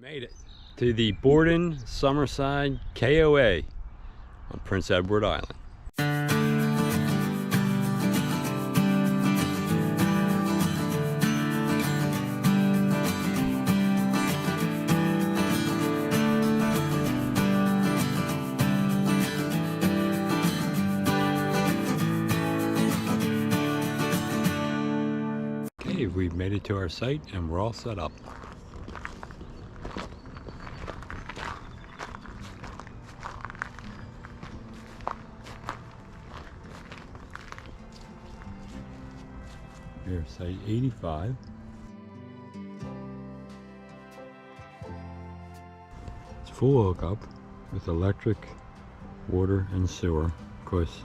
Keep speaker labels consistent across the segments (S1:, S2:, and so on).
S1: Made it to the Borden Summerside KOA on Prince Edward Island. Okay, we've made it to our site and we're all set up. Here's site 85. It's full hookup with electric, water, and sewer. Of course,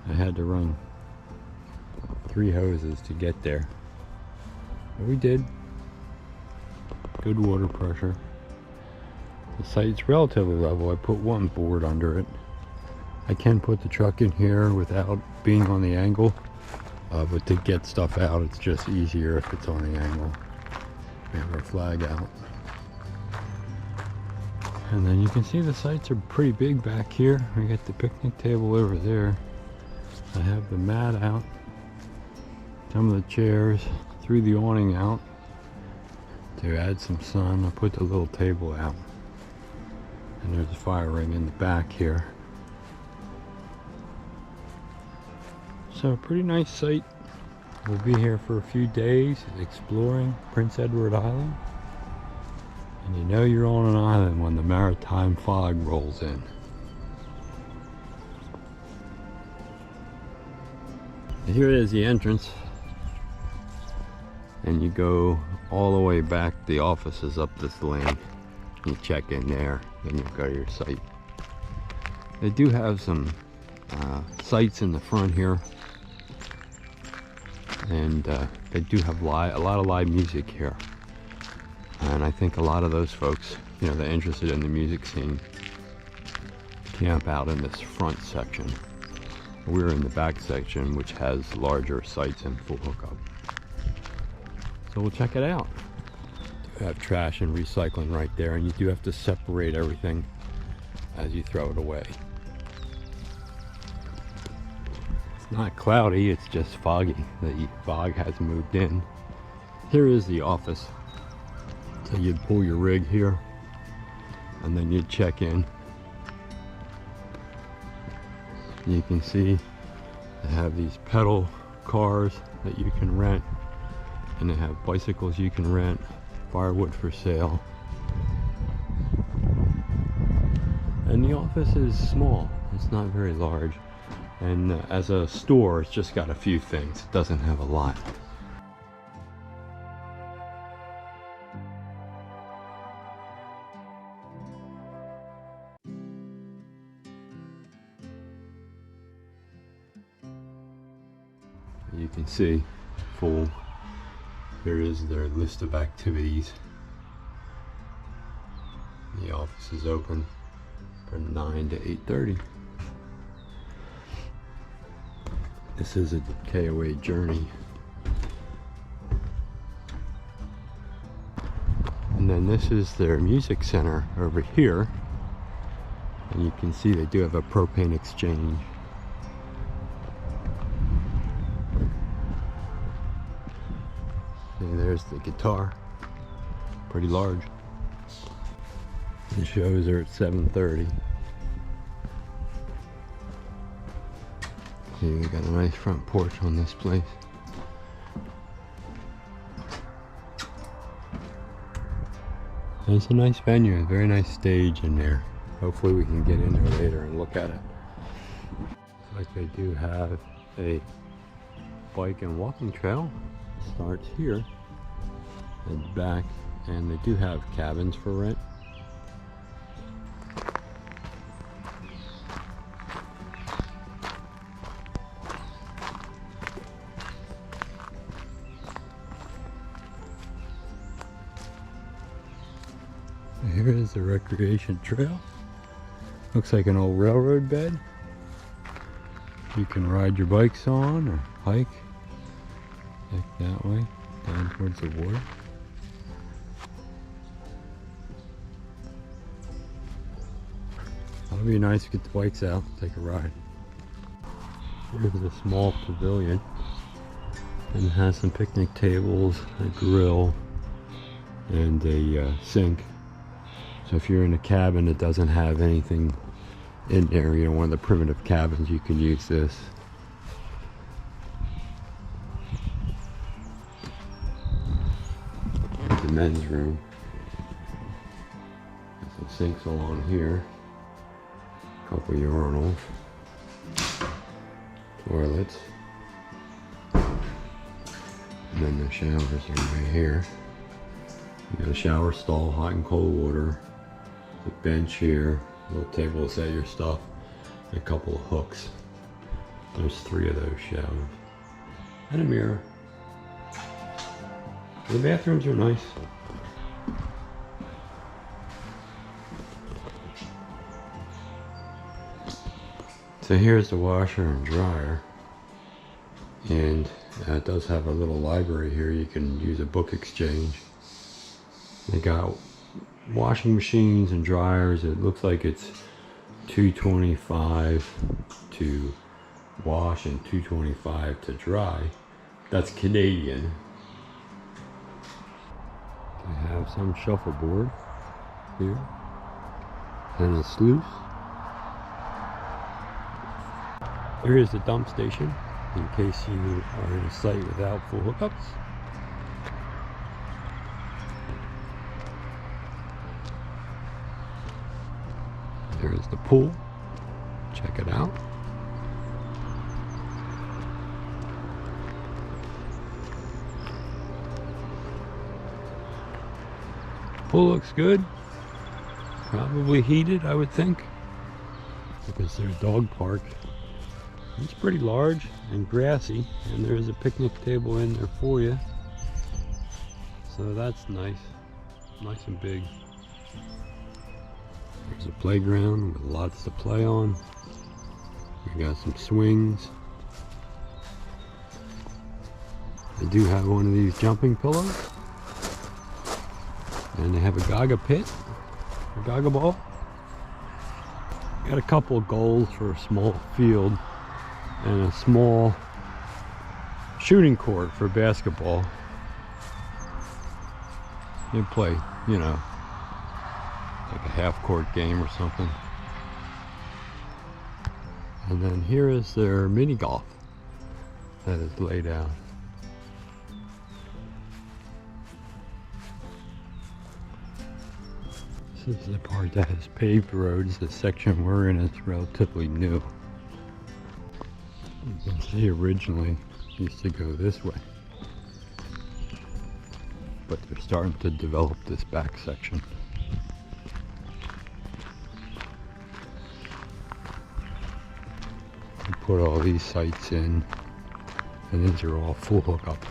S1: I had to run 3 hoses to get there. But we did. Good water pressure. The site's relatively level. I put 1 board under it. I can put the truck in here without being on the angle. But to get stuff out, it's just easier if it's on the angle. We have our flag out. And then you can see the sites are pretty big back here. We got the picnic table over there. I have the mat out. Some of the chairs, threw the awning out to add some sun. I put the little table out. And there's a fire ring in the back here. So a pretty nice site. We'll be here for a few days exploring Prince Edward Island. And you know you're on an island when the maritime fog rolls in. And here is the entrance. And you go all the way back. The office is up this lane. You check in there, then you go to your site. They do have some sites in the front here. And they do have a lot of live music here, and I think a lot of those folks, you know, they're interested in the music scene, camp out in this front section. We're in the back section, which has larger sites and full hookup. So we'll check it out. You have trash and recycling right there, and you do have to separate everything as you throw it away. Not cloudy, it's just foggy. The fog has moved in. Here is the office. So you'd pull your rig here and then you'd check in. You can see they have these pedal cars that you can rent, and they have bicycles you can rent, firewood for sale. And the office is small, it's not very large. And as a store, it's just got a few things. It doesn't have a lot. You can see full. Here is their list of activities. The office is open from 9 to 8:30. This is a KOA journey. And then this is their music center over here. And you can see they do have a propane exchange. And there's the guitar. Pretty large. The shows are at 7:30. We got a nice front porch on this place. And it's a nice venue, a very nice stage in there. Hopefully we can get in there later and look at it. Looks like they do have a bike and walking trail. It starts here and back, and they do have cabins for rent. Here is the recreation trail. Looks like an old railroad bed. You can ride your bikes on or hike. Back that way, down towards the water. It'd be nice to get the bikes out, take a ride. Here's a small pavilion, and it has some picnic tables, a grill, and a sink. So if you're in a cabin that doesn't have anything in there, you know, one of the primitive cabins, you can use this. Here's the men's room. Got some sinks along here. A couple urinals. Toilets. And then the showers are right here. You got a shower stall, hot and cold water. A bench here. A little table to set your stuff. And a couple of hooks. There's 3 of those showers. And a mirror. The bathrooms are nice. So here's the washer and dryer, and it does have a little library here. You can use a book exchange. They got washing machines and dryers. It looks like it's $2.25 to wash and $2.25 to dry. That's Canadian. They have some shuffleboard here and a sluice. Here is the dump station, in case you are in a site without full hookups. There is the pool. Check it out. Pool looks good. Probably heated, I would think, because there's dog park. It's pretty large and grassy, and there's a picnic table in there for you. So that's nice. Nice and big. There's a playground with lots to play on. We got some swings. They do have one of these jumping pillows. And they have a gaga pit, a gaga ball. Got a couple of goals for a small field and a small shooting court for basketball. You play, you know, like a half-court game or something. And then here is their mini golf that is laid out. This is the part that has paved roads. The section we're in is relatively new. You can see originally it used to go this way, but they're starting to develop this back section. We put all these sites in, and these are all full hookup.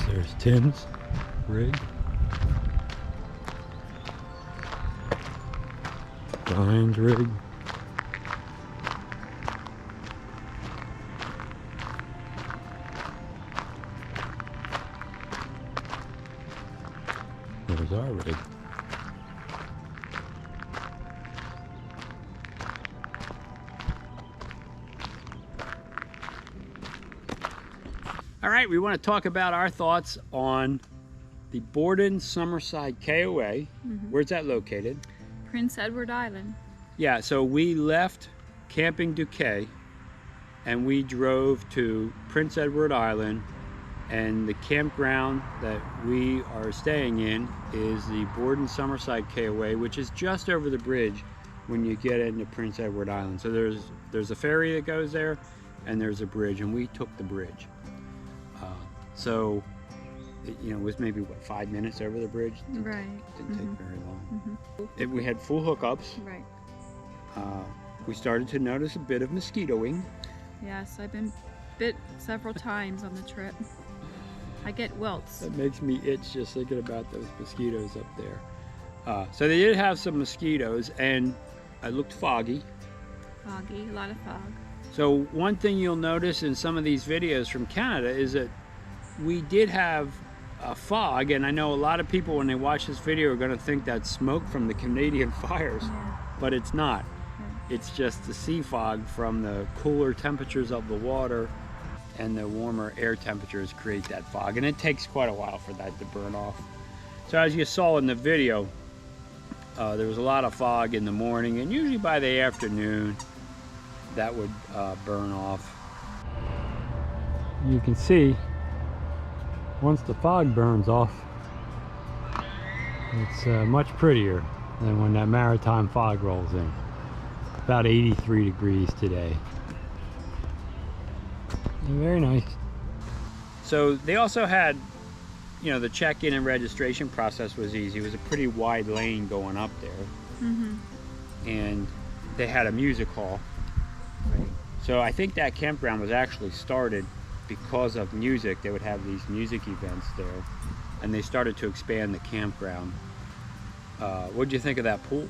S1: There's Tim's rig. Brian's rig. There's our rig.
S2: All right, we want to talk about our thoughts on the Borden Summerside KOA. Where's that located?
S3: Prince Edward Island.
S2: Yeah, so we left Camping Duquet and we drove to Prince Edward Island, and the campground that we are staying in is the Borden Summerside KOA, which is just over the bridge when you get into Prince Edward Island. So there's a ferry that goes there, and there's a bridge, and we took the bridge. So it was maybe, what, 5 minutes over the bridge?
S3: Right.
S2: Didn't take very long. We had full hookups.
S3: Right.
S2: We started to notice a bit of mosquitoing.
S3: Yes, I've been bit several times on the trip. I get welts.
S2: That makes me itch just thinking about those mosquitoes up there. So they did have some mosquitoes, and it looked foggy.
S3: Foggy, a lot of fog.
S2: So one thing you'll notice in some of these videos from Canada is that we did have a fog, and I know a lot of people when they watch this video are going to think that's smoke from the Canadian fires, but it's not. It's just the sea fog from the cooler temperatures of the water and the warmer air temperatures create that fog, and it takes quite a while for that to burn off. So as you saw in the video, there was a lot of fog in the morning, and usually by the afternoon that would burn off.
S1: You can see once the fog burns off, it's much prettier than when that maritime fog rolls in. About 83 degrees today. Very nice.
S2: So they also had, you know, the check-in and registration process was easy. It was a pretty wide lane going up there. And they had a music hall. So I think that campground was actually started because of music. They would have these music events there, and they started to expand the campground. What did you think of that pool?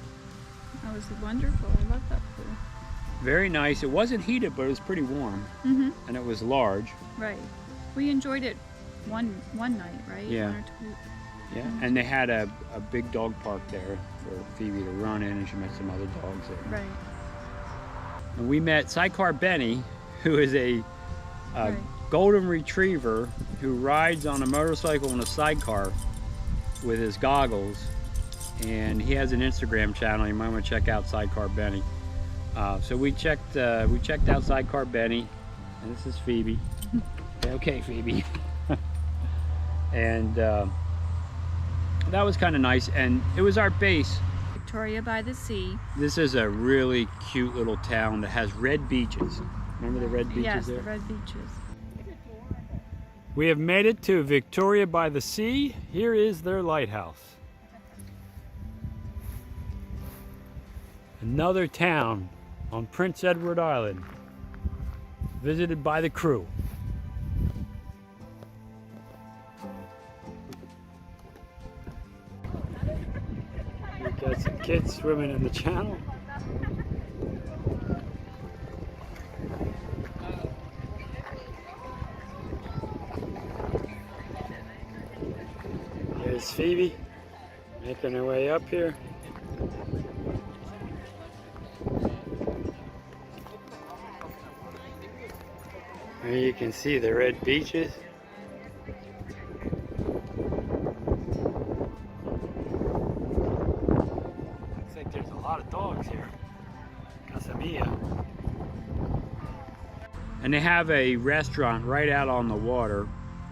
S3: That was wonderful. I love that pool.
S2: Very nice. It wasn't heated, but it was pretty warm, and it was large.
S3: Right. We enjoyed it one night, right?
S2: Yeah.
S3: One or two.
S2: Yeah, and they had a big dog park there for Phoebe to run in, and she met some other dogs there.
S3: Right.
S2: And we met Sidecar Benny, who is a golden retriever who rides on a motorcycle in a sidecar with his goggles, and he has an Instagram channel. You might want to check out Sidecar Benny. So we checked out Sidecar Benny, and this is Phoebe. Okay, Phoebe. And that was kind of nice, and it was our base.
S3: Victoria by the Sea.
S2: This is a really cute little town that has red beaches. Remember the red beaches
S3: yes,
S2: there?
S3: Yes, the red beaches.
S1: We have made it to Victoria by the Sea. Here is their lighthouse. Another town on Prince Edward Island, visited by the crew. We've got some kids swimming in the channel. There's Phoebe making her way up here. Here you can see the red beaches. Looks like there's a lot of dogs here. Casamia.
S2: And they have a restaurant right out on the water.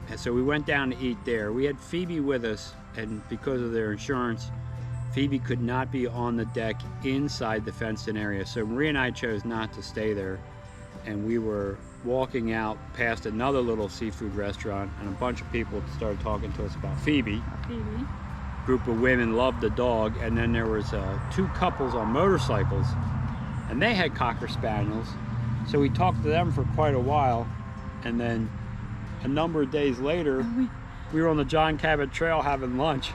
S2: And so we went down to eat there. We had Phoebe with us, and because of their insurance, Phoebe could not be on the deck inside the fenced-in area. So Maria and I chose not to stay there. And we were walking out past another little seafood restaurant, and a bunch of people started talking to us about Phoebe.
S3: Phoebe.
S2: Group of women loved the dog, and then there was two couples on motorcycles, and they had Cocker Spaniels. So we talked to them for quite a while, and then a number of days later, we were on the John Cabot Trail having lunch.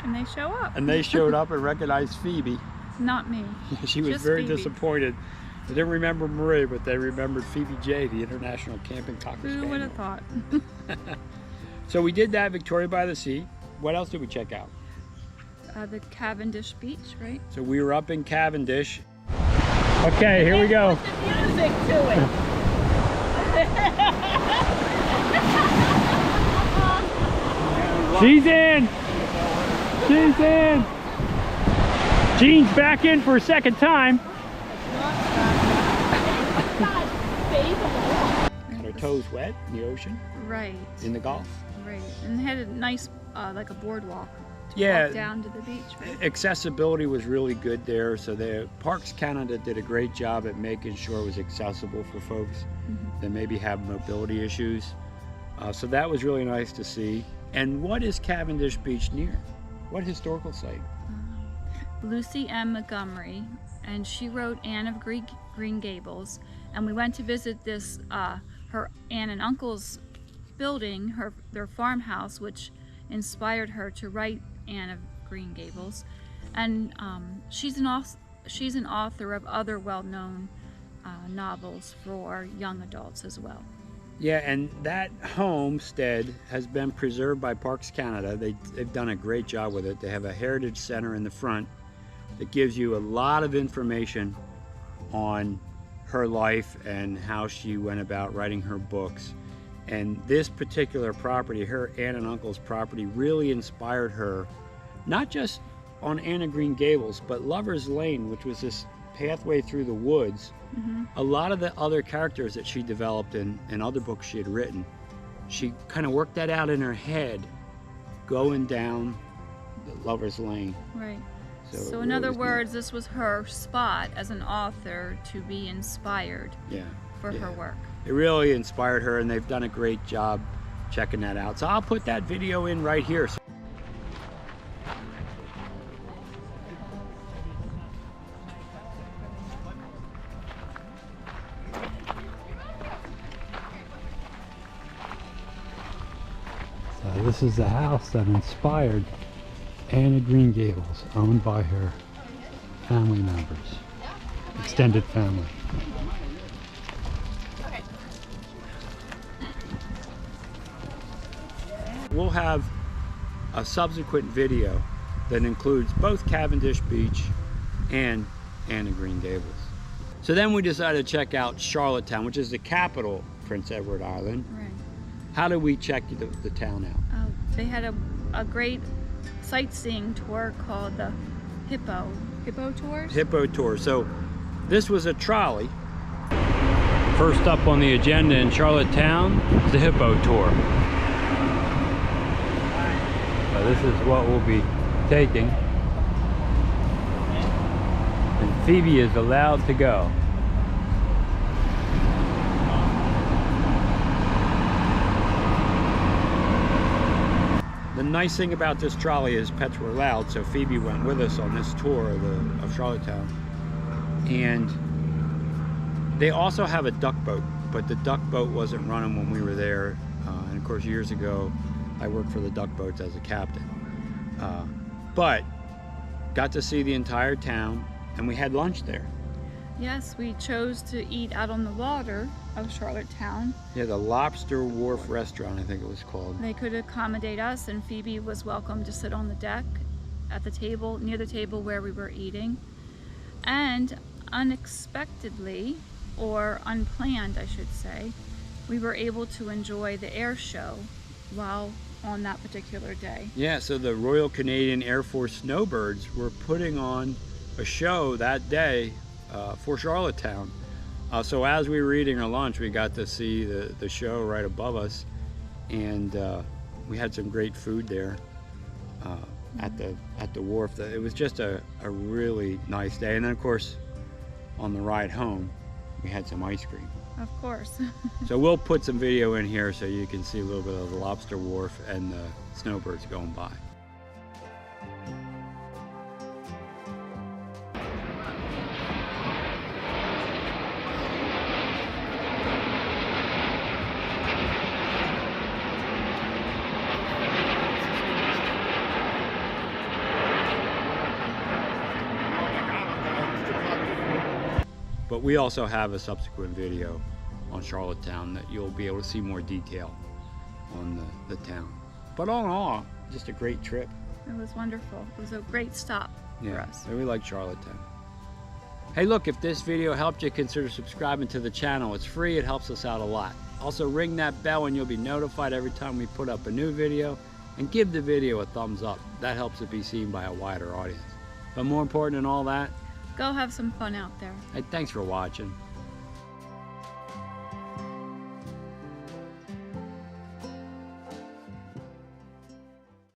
S3: And they show up.
S2: And they showed up and recognized Phoebe.
S3: Not me.
S2: She was
S3: Just
S2: very
S3: Phoebe.
S2: Disappointed. They didn't remember Marie, but they remembered Phoebe J, the International Camping Cocker Spaniel.
S3: Who would have thought?
S2: So we did that, Victoria by the Sea. What else did we check out?
S3: The Cavendish Beach, right?
S2: So we were up in Cavendish. Okay, here we go.
S4: Put the music to it.
S1: She's in! She's in! Jean's back in for a second time.
S2: Got her toes wet in the ocean,
S3: Right.
S2: in the Gulf.
S3: Right. And they had a nice, like a boardwalk to
S2: Yeah.
S3: walk down to the beach, right?
S2: Accessibility was really good there, so the Parks Canada did a great job at making sure it was accessible for folks that maybe have mobility issues. So that was really nice to see. And what is Cavendish Beach near? What historical site?
S3: Lucy M. Montgomery, and she wrote Anne of Green Gables, and we went to visit this her aunt and uncle's building, their farmhouse, which inspired her to write Anne of Green Gables. And she's an author of other well-known novels for young adults as well.
S2: Yeah, and that homestead has been preserved by Parks Canada. They've done a great job with it. They have a heritage center in the front that gives you a lot of information on her life and how she went about writing her books. And this particular property, her aunt and uncle's property, really inspired her, not just on Anne of Green Gables, but Lover's Lane, which was this pathway through the woods. A lot of the other characters that she developed in other books she had written, she kind of worked that out in her head going down the Lover's Lane.
S3: Right. So
S2: it
S3: in other
S2: was
S3: words, this was her spot as an author to be inspired for her work.
S2: It really inspired her, and they've done a great job checking that out. So I'll put that video in right here.
S1: So this is the house that inspired Anne of Green Gables, owned by her family members, extended family.
S2: We'll have a subsequent video that includes both Cavendish Beach and Anne of Green Gables. So then we decided to check out Charlottetown, which is the capital of Prince Edward Island.
S3: Right.
S2: How did we check the town out?
S3: They had a great sightseeing tour called the Hippo Tours?
S2: Hippo Tour. So this was a trolley. First up on the agenda in Charlottetown is the Hippo Tour.
S1: This is what we'll be taking, and Phoebe is allowed to go.
S2: The nice thing about this trolley is pets were allowed, so Phoebe went with us on this tour of Charlottetown. And they also have a duck boat, but the duck boat wasn't running when we were there. And of course, years ago, I worked for the duck boats as a captain. But got to see the entire town, and we had lunch there.
S3: Yes, we chose to eat out on the water of Charlottetown.
S2: Yeah, the Lobster Wharf Restaurant, I think it was called.
S3: They could accommodate us, and Phoebe was welcome to sit on the deck at the table, near the table where we were eating. And unexpectedly, or unplanned I should say, we were able to enjoy the air show while on that particular day.
S2: Yeah, so the Royal Canadian Air Force Snowbirds were putting on a show that day for Charlottetown. So as we were eating our lunch, we got to see the show right above us, and we had some great food there at the wharf. It was just a really nice day. And then of course, on the ride home, we had some ice cream.
S3: Of course.
S2: So we'll put some video in here so you can see a little bit of the Lobster Wharf and the snowbirds going by. But we also have a subsequent video on Charlottetown that you'll be able to see more detail on the town. But all in all, just a great trip.
S3: It was wonderful. It was a great stop for us.
S2: Yeah, we like Charlottetown. Hey look, if this video helped you, consider subscribing to the channel. It's free, it helps us out a lot. Also ring that bell and you'll be notified every time we put up a new video, and give the video a thumbs up. That helps it be seen by a wider audience. But more important than all that,
S3: Go have some fun out there.
S2: hey, thanks for watching.